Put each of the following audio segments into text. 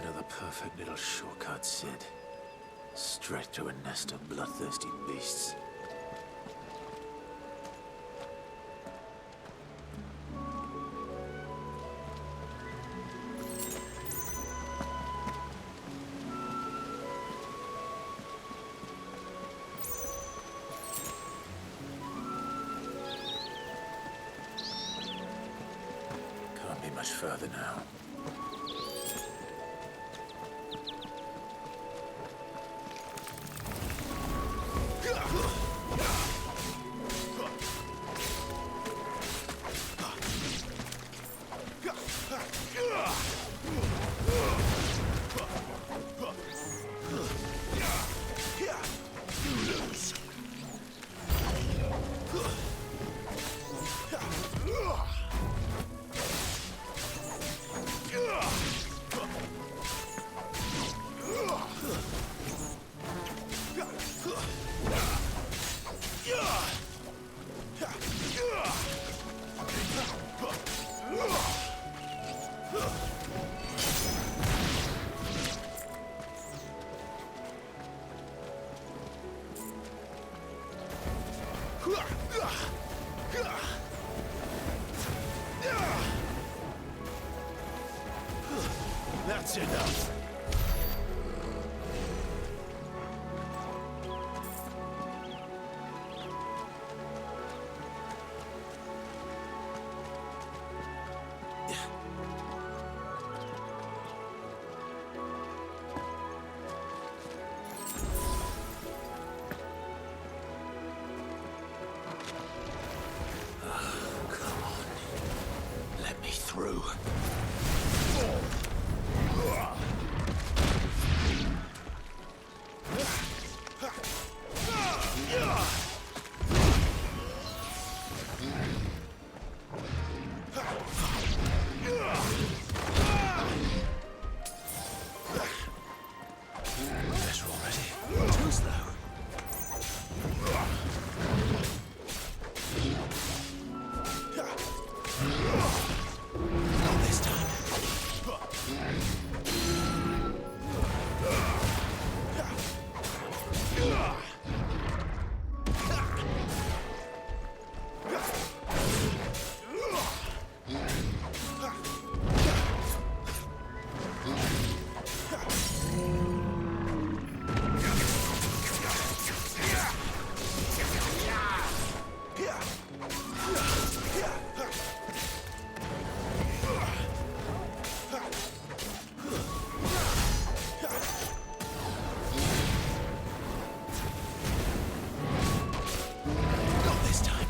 Another perfect little shortcut, Sid. Straight to a nest of bloodthirsty beasts. Can't be much further now. That's enough. Come on. Let me through. Better already. Too slow. Not this time. Not this time.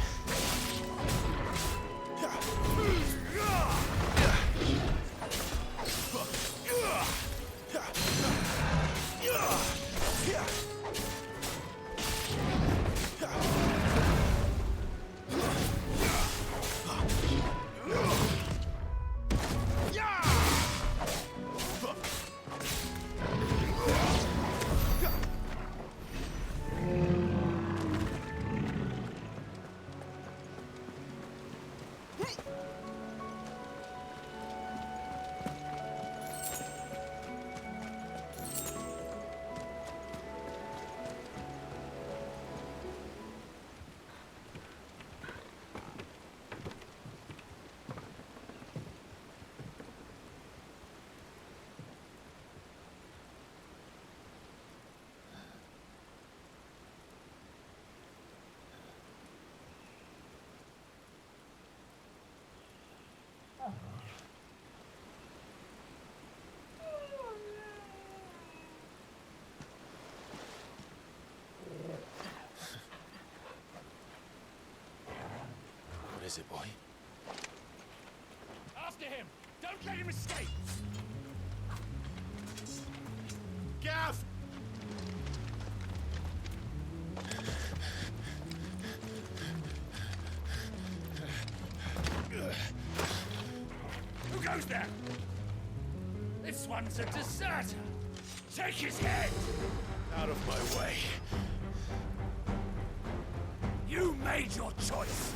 What is it, boy? After him! Don't let him escape! Gav! Who goes there? This one's a deserter! Take his head! Out of my way. You made your choice!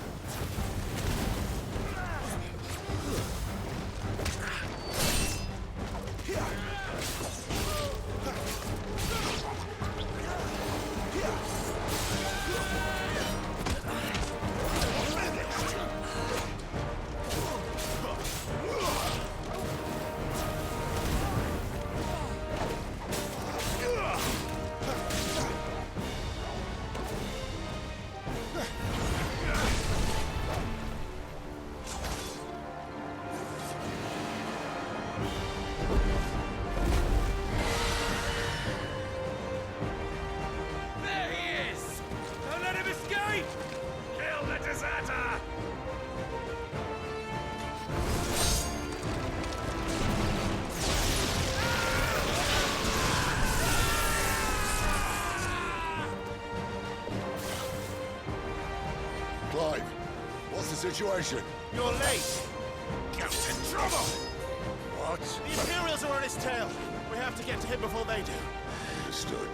situation? You're late. Get in trouble. What? The Imperials are on his tail. We have to get to him before they do. Understood.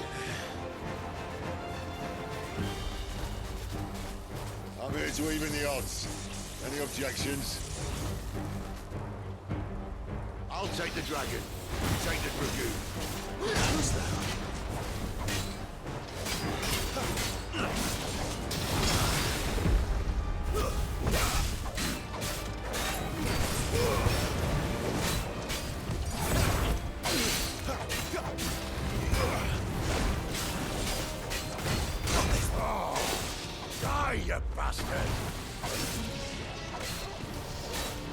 I'm here to even the odds. Any objections? I'll take the dragon. You take the dragoon. Who's that? Die, you bastard!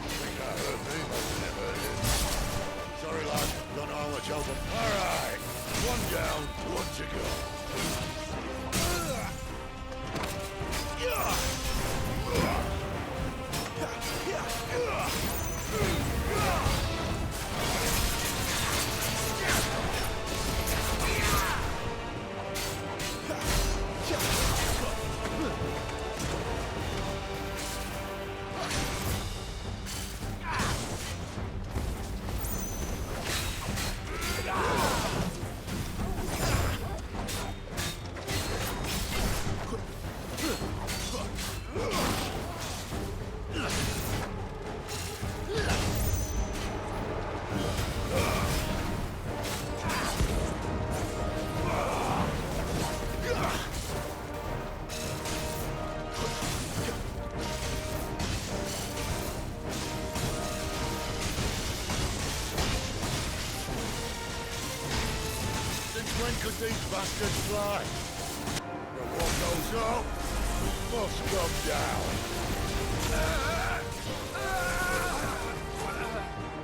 Think that hurt me, but it never hurt. Sorry, lad. Don't know how much help I'm... All right. One down, one to go. When could these bastards fly? But what goes up must come down.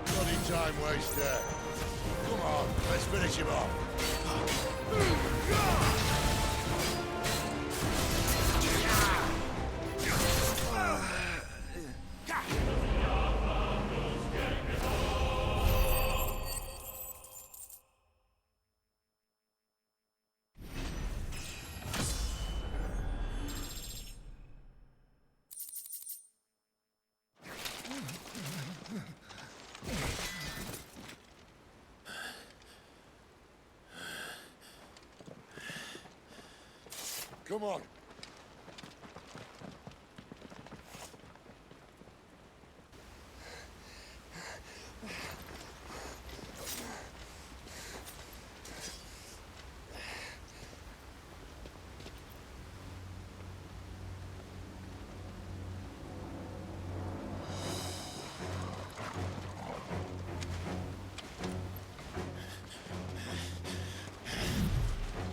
Bloody time waster. Come on, let's finish him off. Come on.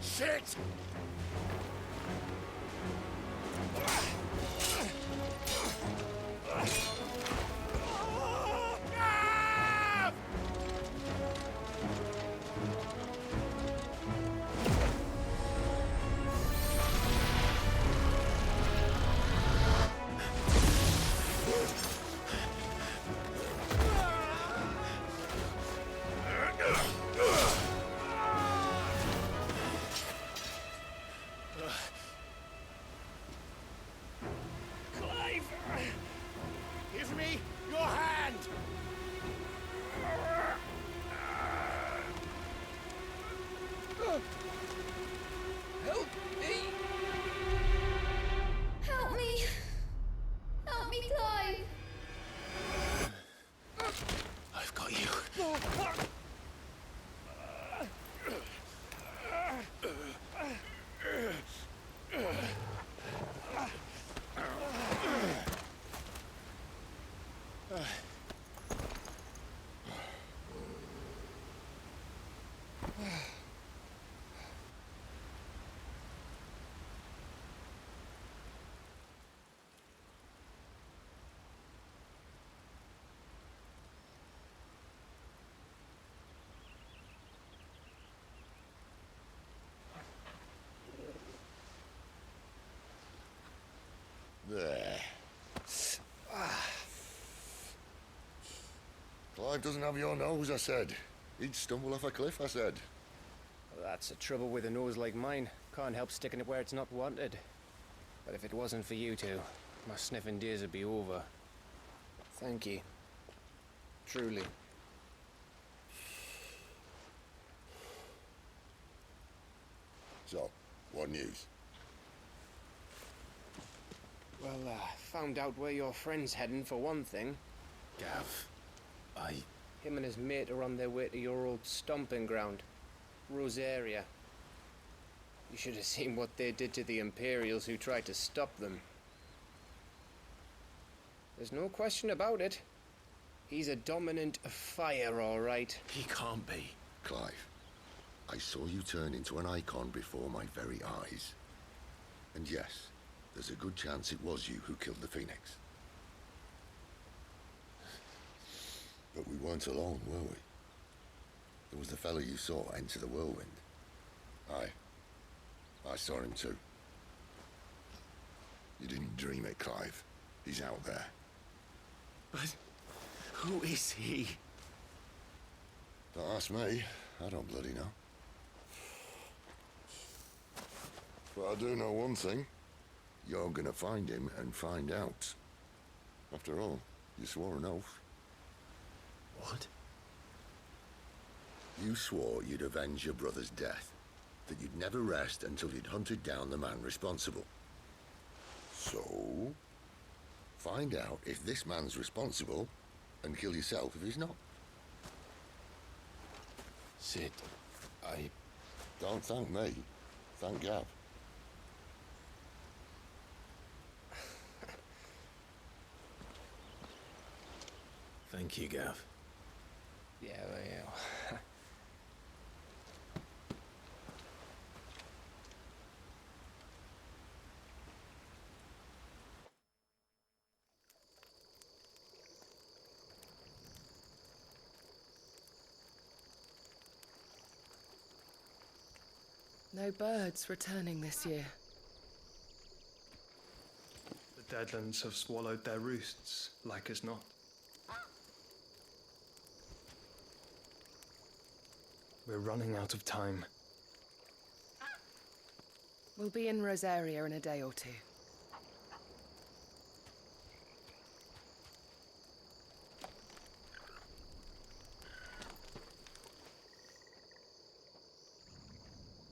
Shit! Give me your hand! Help me! Help me! Help me, Clive! I've got you. There. Clive doesn't have your nose, I said. He'd stumble off a cliff, I said. That's the trouble with a nose like mine. Can't help sticking it where it's not wanted. But if it wasn't for you two, my sniffing days would be over. Thank you. Truly. So, what news? Well, found out where your friend's heading for one thing. Gav, Him and his mate are on their way to your old stomping ground, Rosaria. You should have seen what they did to the Imperials who tried to stop them. There's no question about it. He's a dominant of fire, all right. he can't be. Clive, I saw you turn into an icon before my very eyes. And yes, there's a good chance it was you who killed the Phoenix. But we weren't alone, were we? There was the fellow you saw enter the whirlwind. I saw him too. You didn't dream it, Clive. He's out there. But who is he? Don't ask me. I don't bloody know. But I do know one thing. You're gonna find him and find out. After all, you swore an oath. What? You swore you'd avenge your brother's death. That you'd never rest until you'd hunted down the man responsible. So, find out if this man's responsible and kill yourself if he's not. Cid, Don't thank me. Thank Gav. Thank you, Gav. Yeah, well. No birds returning this year. The Deadlands have swallowed their roosts, like as not. We're running out of time. We'll be in Rosaria in a day or two.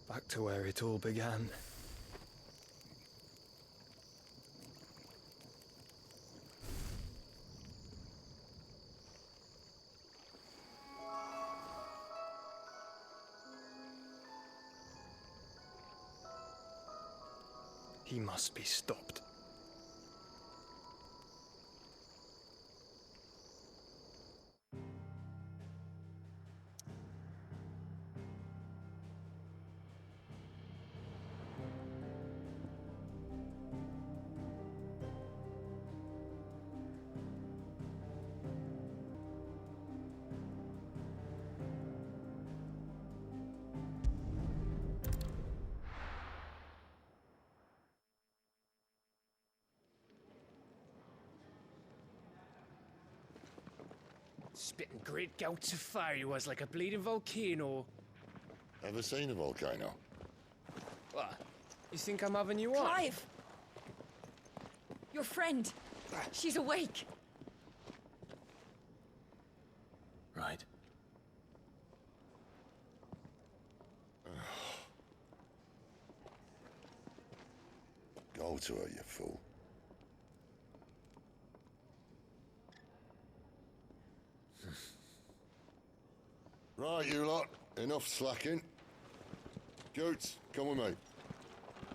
Back to where it all began. He must be stopped. Spitting great gouts of fire he was, like a bleeding volcano. Ever seen a volcano? What? You think I'm having you on? Clive! Your friend! She's awake! Right. Go to her, you fool. Right, you lot. Enough slacking. Goots, come with me.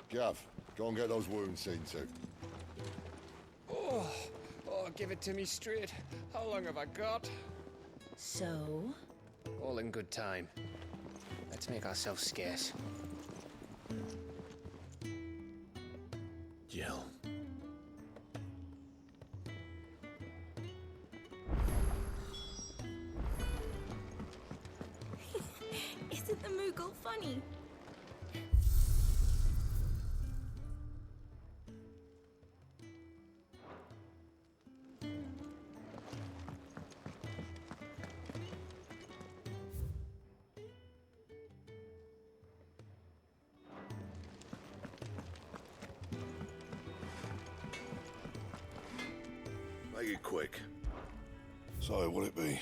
Gav, go and get those wounds seen to. Oh, give it to me straight. How long have I got? So? All in good time. Let's make ourselves scarce. Jill. Isn't the Moogle funny? Make it quick. So, what'll it be?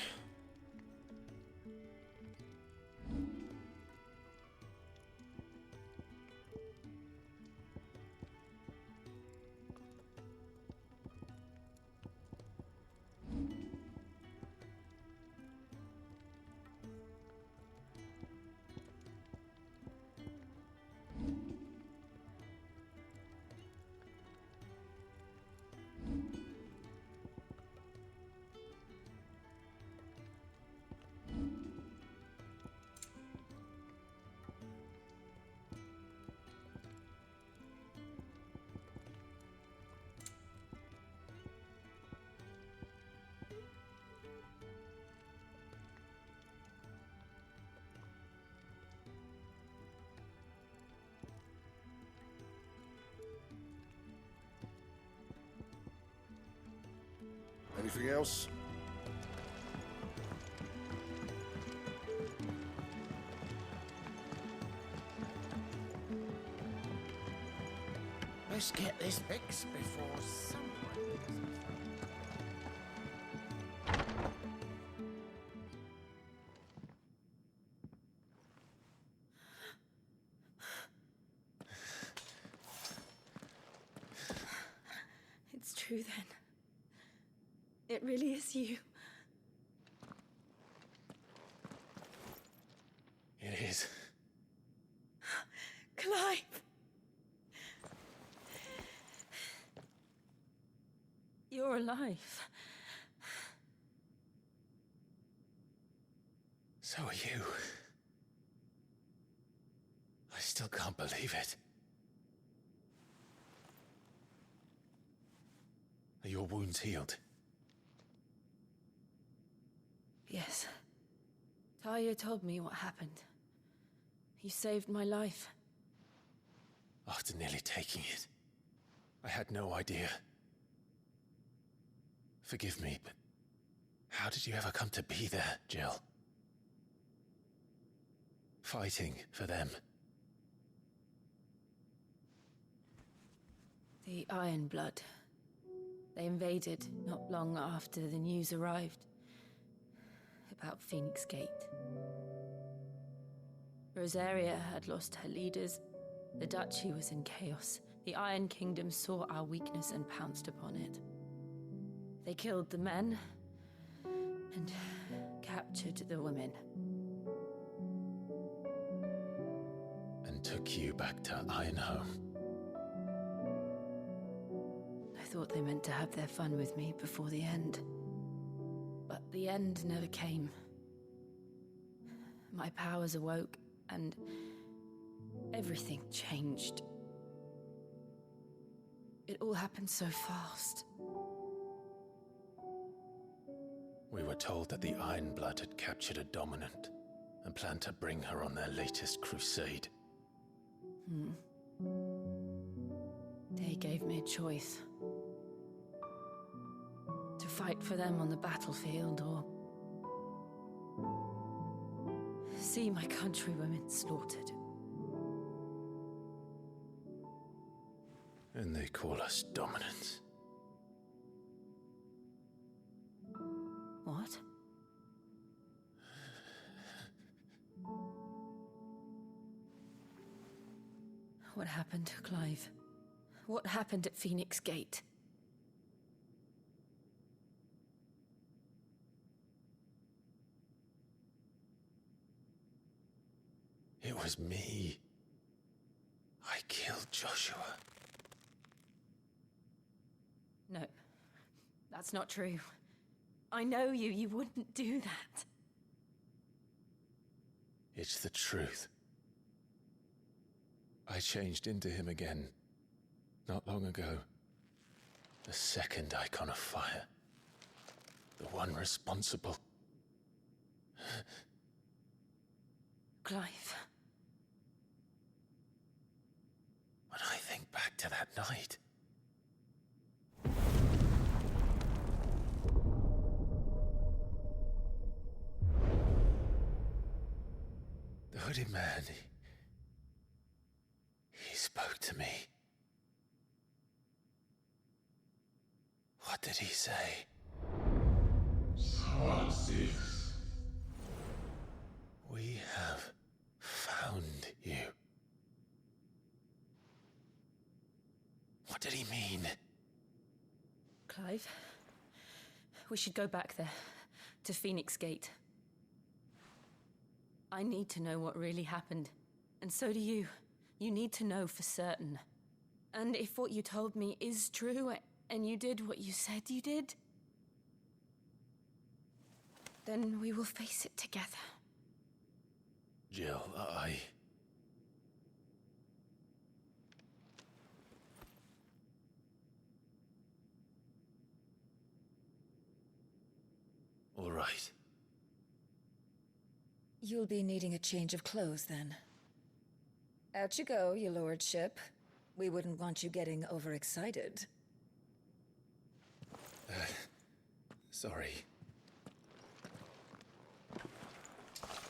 Anything else? Let's get this fixed before someone... It's true then. It really is you. It is. Clive! You're alive. So are you. I still can't believe it. Are your wounds healed? Yes. Talia told me what happened. You saved my life. After nearly taking it, I had no idea. Forgive me, but how did you ever come to be there, Jill? Fighting for them. The Iron Blood. They invaded not long after the news arrived about Phoenix Gate. Rosaria had lost her leaders. The Duchy was in chaos. The Iron Kingdom saw our weakness and pounced upon it. They killed the men and captured the women. And took you back to Ironhome. I thought they meant to have their fun with me before the end. But the end never came. My powers awoke, and everything changed. It all happened so fast. We were told that the Iron Blood had captured a dominant and planned to bring her on their latest crusade. They gave me a choice. To fight for them on the battlefield, or see my countrywomen slaughtered. And they call us dominants. What? What happened, Clive? What happened at Phoenix Gate? It was me. I killed Joshua. No, that's not true. I know you. You wouldn't do that. It's the truth. I changed into him again, not long ago. The second icon of fire. The one responsible. Clive. When I think back to that night... The hooded man, he spoke to me. What did he say? Squad 6. We have found you. What did he mean? Clive, we should go back there, to Phoenix Gate. I need to know what really happened, and so do you. You need to know for certain. And if what you told me is true, and you did what you said you did, then we will face it together. Jill, All right. You'll be needing a change of clothes, then. Out you go, your lordship. We wouldn't want you getting overexcited. Sorry.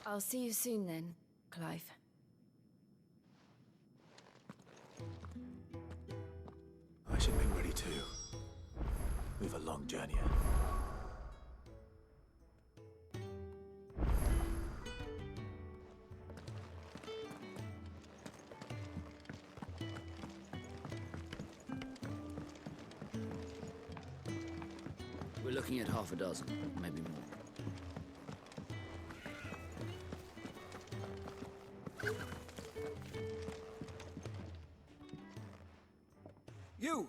I'll see you soon then, Clive. I should make ready too. We've a long journey ahead. We're looking at half a dozen, maybe more. You!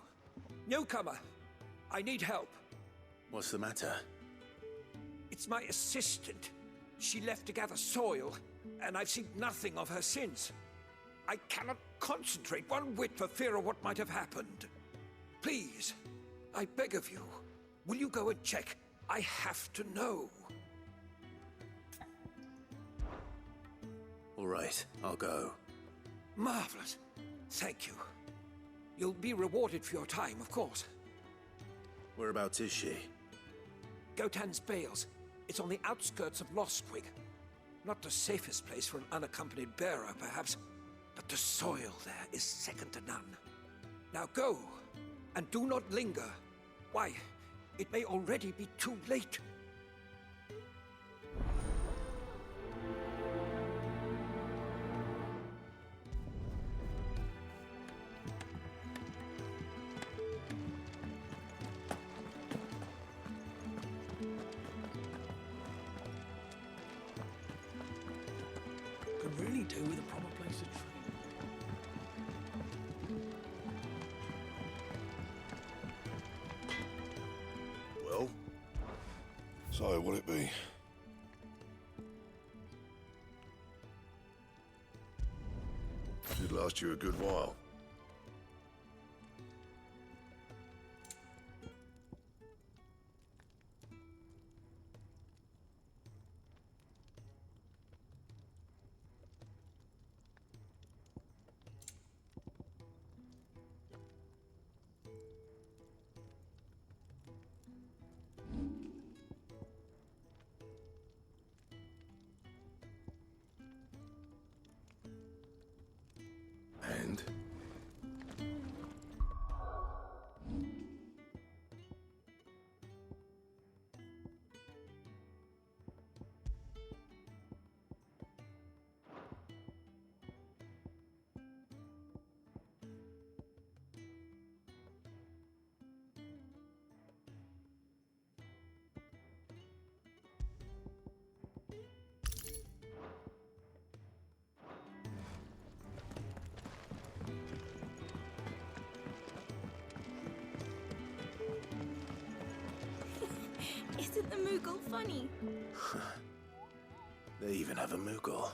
Newcomer! I need help. What's the matter? It's my assistant. She left to gather soil, and I've seen nothing of her since. I cannot concentrate one whit for fear of what might have happened. Please, I beg of you, will you go and check? I have to know. All right, I'll go. Marvelous. Thank you. You'll be rewarded for your time, of course. Whereabouts is she? Gotan's Bales. It's on the outskirts of Lostwig. Not the safest place for an unaccompanied bearer, perhaps, but the soil there is second to none. Now go, and do not linger. Why, it may already be too late. Could really do with a proper place to train. Well, so what'll it be? Should last you a good while. And? Isn't the Moogle funny? They even have a Moogle.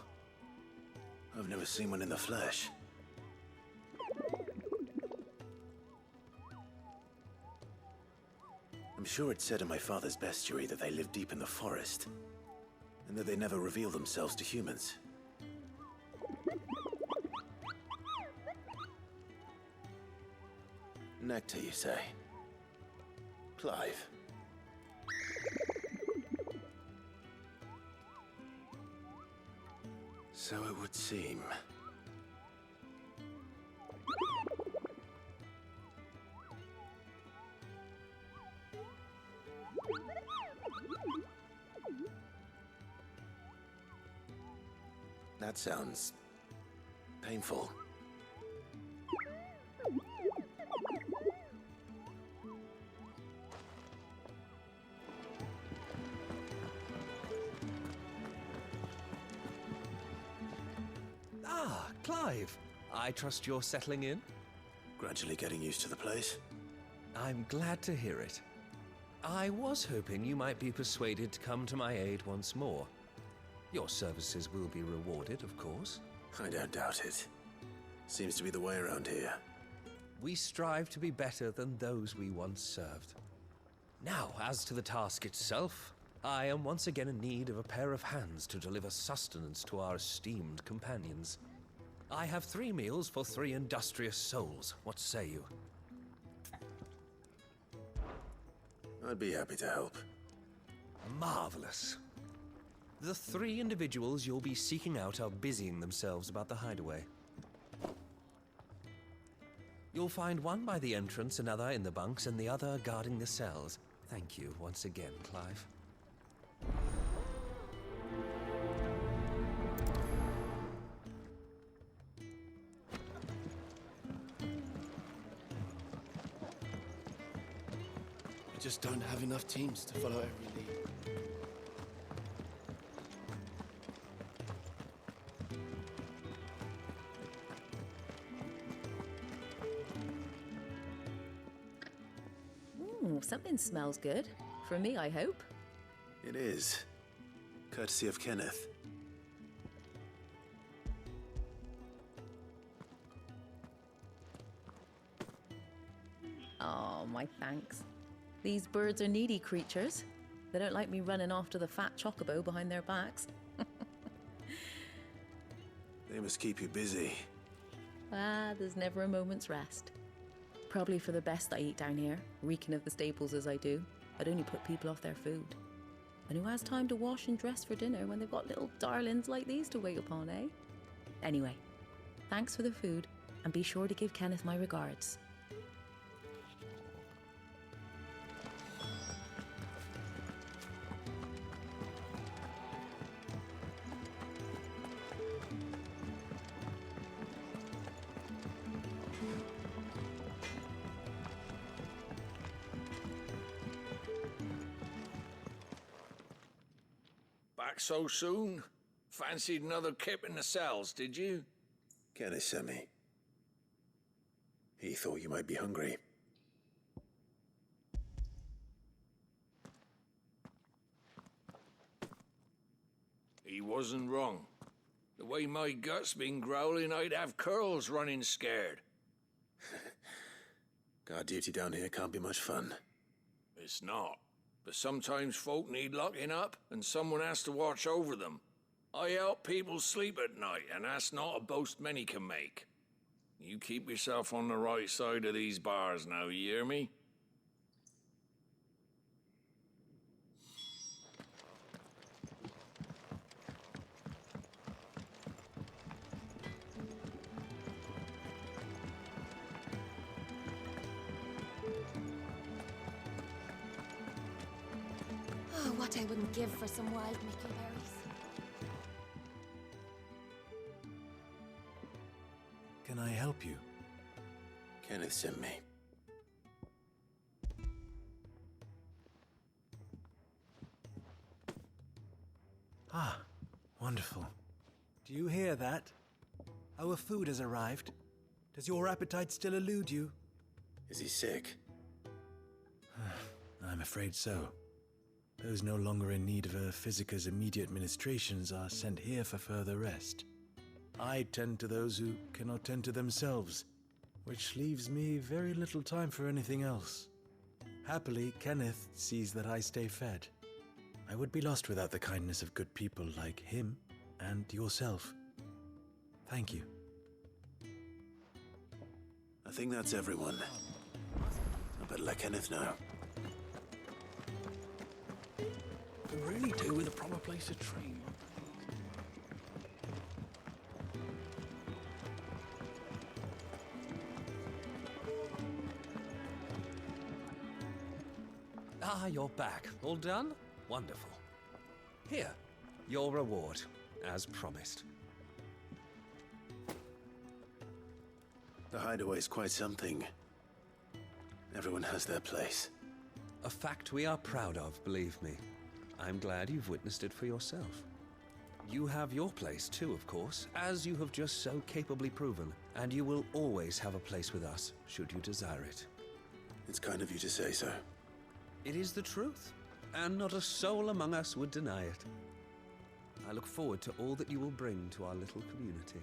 I've never seen one in the flesh. I'm sure it said in my father's bestiary that they live deep in the forest, and that they never reveal themselves to humans. Nectar, you say? Clive. So it would seem. That sounds painful. Ah, Clive. I trust you're settling in? Gradually getting used to the place. I'm glad to hear it. I was hoping you might be persuaded to come to my aid once more. Your services will be rewarded, of course. I don't doubt it. Seems to be the way around here. We strive to be better than those we once served. Now, as to the task itself, I am once again in need of a pair of hands to deliver sustenance to our esteemed companions. I have 3 meals for 3 industrious souls. What say you? I'd be happy to help. Marvelous. The 3 individuals you'll be seeking out are busying themselves about the hideaway. You'll find one by the entrance, another in the bunks, and the other guarding the cells. Thank you once again, Clive. We just don't have enough teams to follow every lead. Something smells good. For me, I hope. It is. Courtesy of Kenneth. Oh, my thanks. These birds are needy creatures. They don't like me running after the fat chocobo behind their backs. They must keep you busy. There's never a moment's rest. Probably for the best I eat down here, reeking of the staples as I do. I'd only put people off their food. And who has time to wash and dress for dinner when they've got little darlings like these to wait upon, eh? Anyway, thanks for the food, and be sure to give Kenneth my regards. Back so soon? Fancied another kip in the cells, did you? Kenneth sent me. He thought you might be hungry. He wasn't wrong. The way my gut's been growling, I'd have curls running scared. Guard duty down here can't be much fun. It's not. But sometimes folk need locking up, and someone has to watch over them. I help people sleep at night, and that's not a boast many can make. You keep yourself on the right side of these bars now, you hear me? Oh, what I wouldn't give for some wild Mickey berries. Can I help you? Kenneth sent me. Ah, wonderful. Do you hear that? Our food has arrived. Does your appetite still elude you? Is he sick? I'm afraid so. Those no longer in need of a Physica's immediate ministrations are sent here for further rest. I tend to those who cannot tend to themselves, which leaves me very little time for anything else. Happily, Kenneth sees that I stay fed. I would be lost without the kindness of good people like him and yourself. Thank you. I think that's everyone. I better let Kenneth know. Could really do with a proper place to train. Ah, you're back. All done? Wonderful. Here, your reward, as promised. The hideaway's quite something. Everyone has their place. A fact we are proud of, believe me. I'm glad you've witnessed it for yourself. You have your place too, of course, as you have just so capably proven, and you will always have a place with us, should you desire it. It's kind of you to say so. It is the truth, and not a soul among us would deny it. I look forward to all that you will bring to our little community.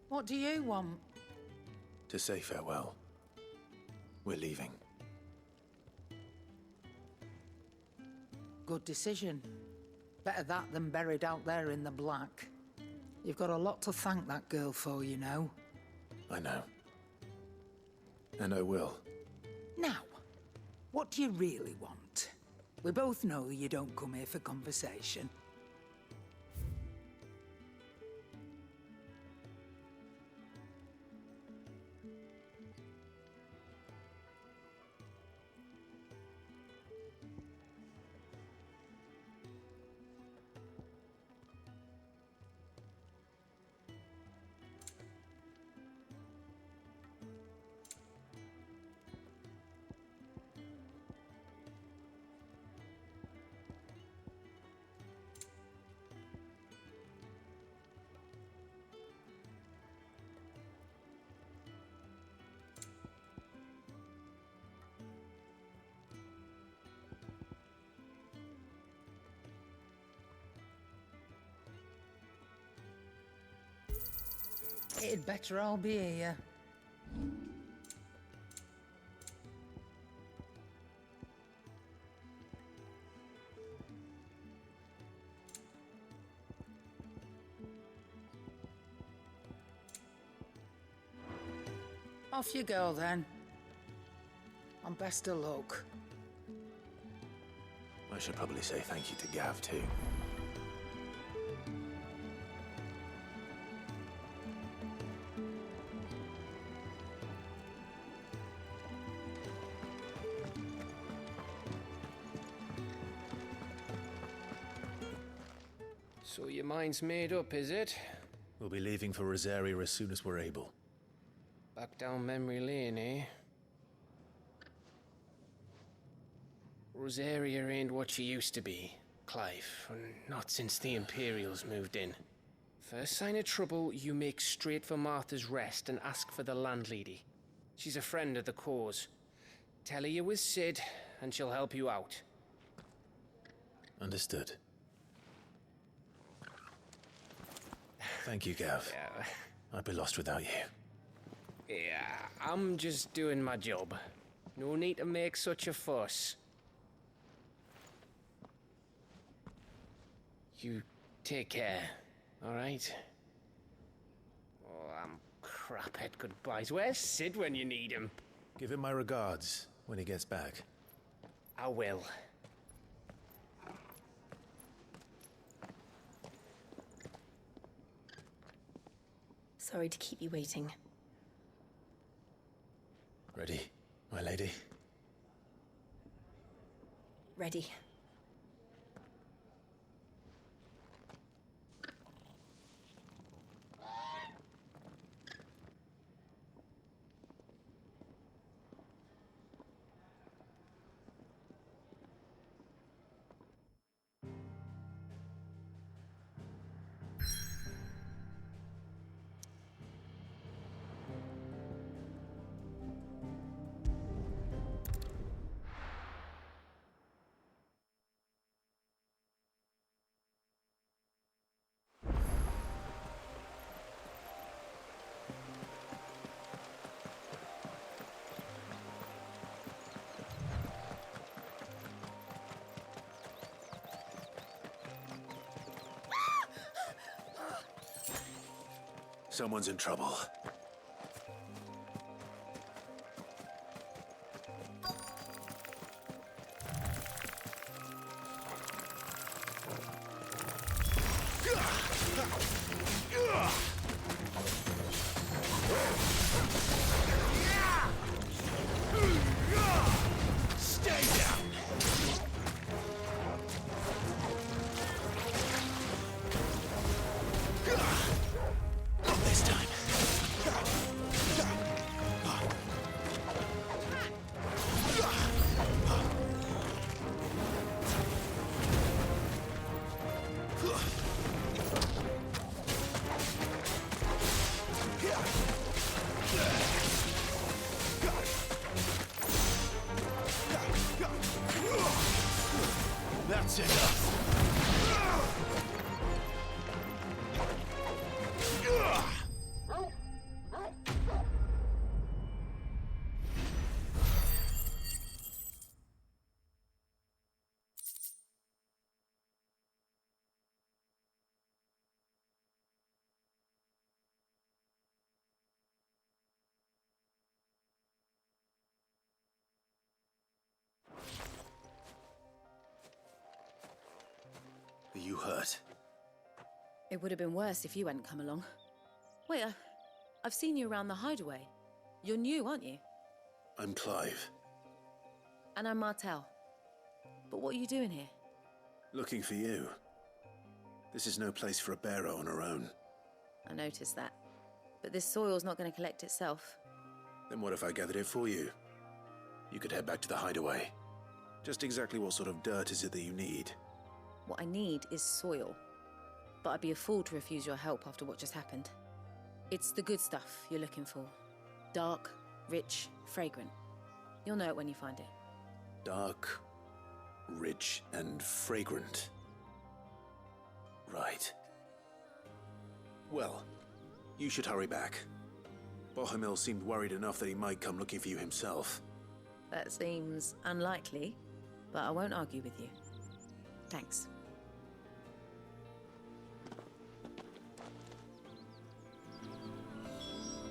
What do you want? To say farewell. We're leaving. Good decision. Better that than buried out there in the black. You've got a lot to thank that girl for, you know. I know. And I will. Now, what do you really want? We both know you don't come here for conversation. It'd better all be here. Off you go then. And best of luck. I should probably say thank you to Gav, too. So your mind's made up, is it? We'll be leaving for Rosaria as soon as we're able. Back down memory lane, eh? Rosaria ain't what she used to be, Clive. Not since the Imperials moved in. First sign of trouble, you make straight for Martha's Rest and ask for the landlady. She's a friend of the cause. Tell her you're with Sid, and she'll help you out. Understood. Thank you, Gav. Yeah. I'd be lost without you. Yeah, I'm just doing my job. No need to make such a fuss. You take care, all right? Oh, I'm crap at goodbyes. Where's Sid when you need him? Give him my regards when he gets back. I will. Sorry to keep you waiting. Ready, my lady? Ready. someone's in trouble. Stay down! Not this time. That's enough. Are you hurt? It would have been worse if you hadn't come along. Wait, I've seen you around the hideaway. You're new, aren't you? I'm Clive. And I'm Martel. But what are you doing here? Looking for you. This is no place for a bearer on her own. I noticed that. But this soil's not going to collect itself. Then what if I gathered it for you? You could head back to the hideaway. Just exactly what sort of dirt is it that you need? What I need is soil. But I'd be a fool to refuse your help after what just happened. It's the good stuff you're looking for. Dark, rich, fragrant. You'll know it when you find it. Dark, rich, and fragrant. Right. Well, you should hurry back. Bohemil seemed worried enough that he might come looking for you himself. That seems unlikely, but I won't argue with you. Thanks.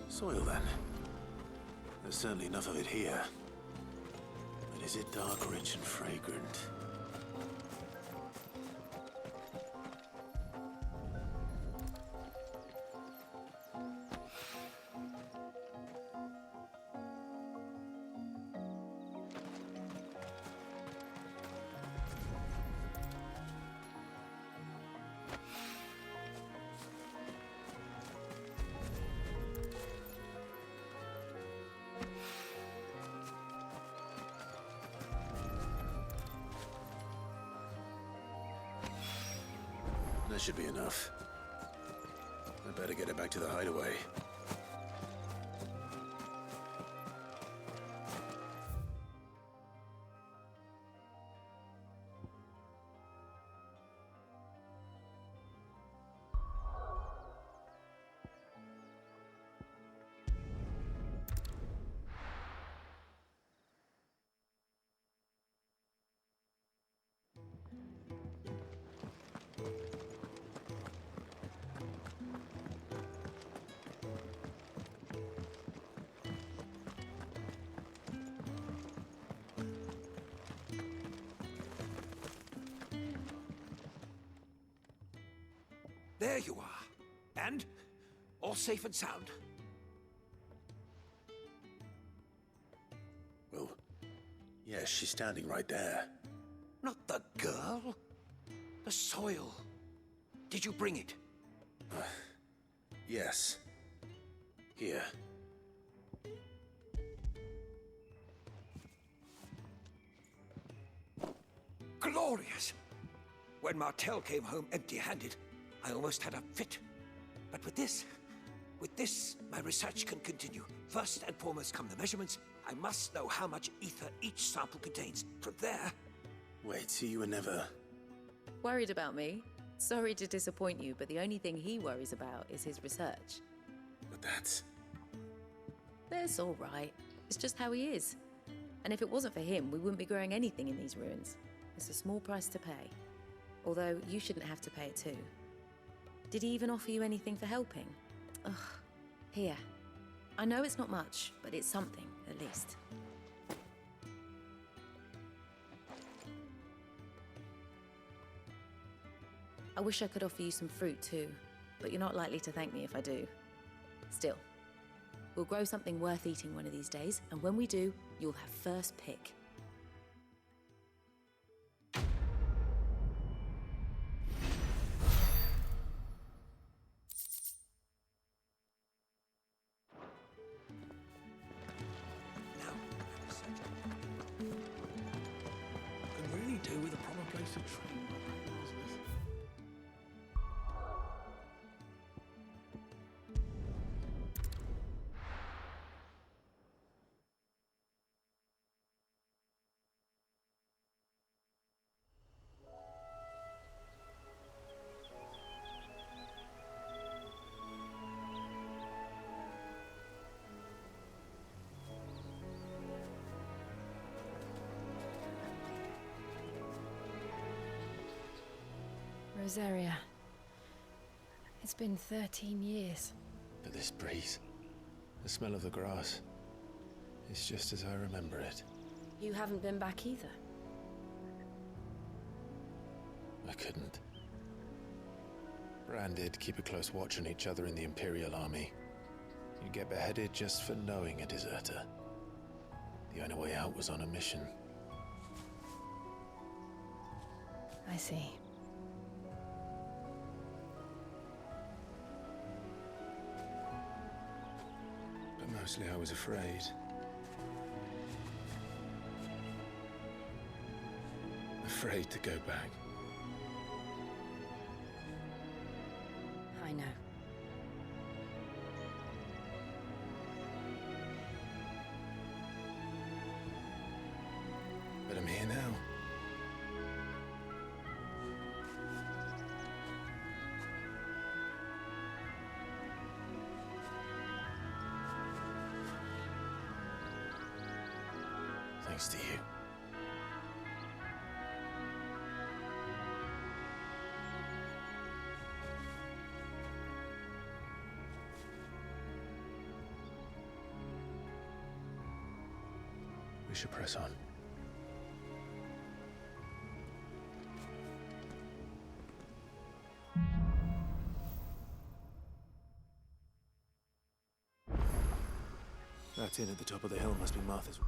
Soil, then. There's certainly enough of it here. But is it dark, rich, and fragrant? That should be enough. I better get it back to the hideaway. There you are. And all safe and sound. Well, yes, she's standing right there. Not the girl. The soil. Did you bring it? Yes. Here. Glorious! When Martel came home empty-handed, I almost had a fit. But with this, my research can continue. First and foremost come the measurements. I must know how much ether each sample contains. From there... Wait, so you were never... Worried about me? Sorry to disappoint you, but the only thing he worries about is his research. But that's... That's all right. It's just how he is. And if it wasn't for him, we wouldn't be growing anything in these ruins. It's a small price to pay. Although, you shouldn't have to pay it too. Did he even offer you anything for helping? Ugh. Here. I know it's not much, but it's something, at least. I wish I could offer you some fruit too, but you're not likely to thank me if I do. Still, we'll grow something worth eating one of these days, and when we do, you'll have first pick. Could really do with a proper place to train. Rosaria. It's been 13 years. But this breeze, the smell of the grass, it's just as I remember it. You haven't been back either. I couldn't. Bran did keep a close watch on each other in the Imperial Army. You'd get beheaded just for knowing a deserter. The only way out was on a mission. I see. But mostly I was afraid. Afraid to go back. I know. But I'm here now. Thanks to you. We should press on. That inn at the top of the hill must be Martha's.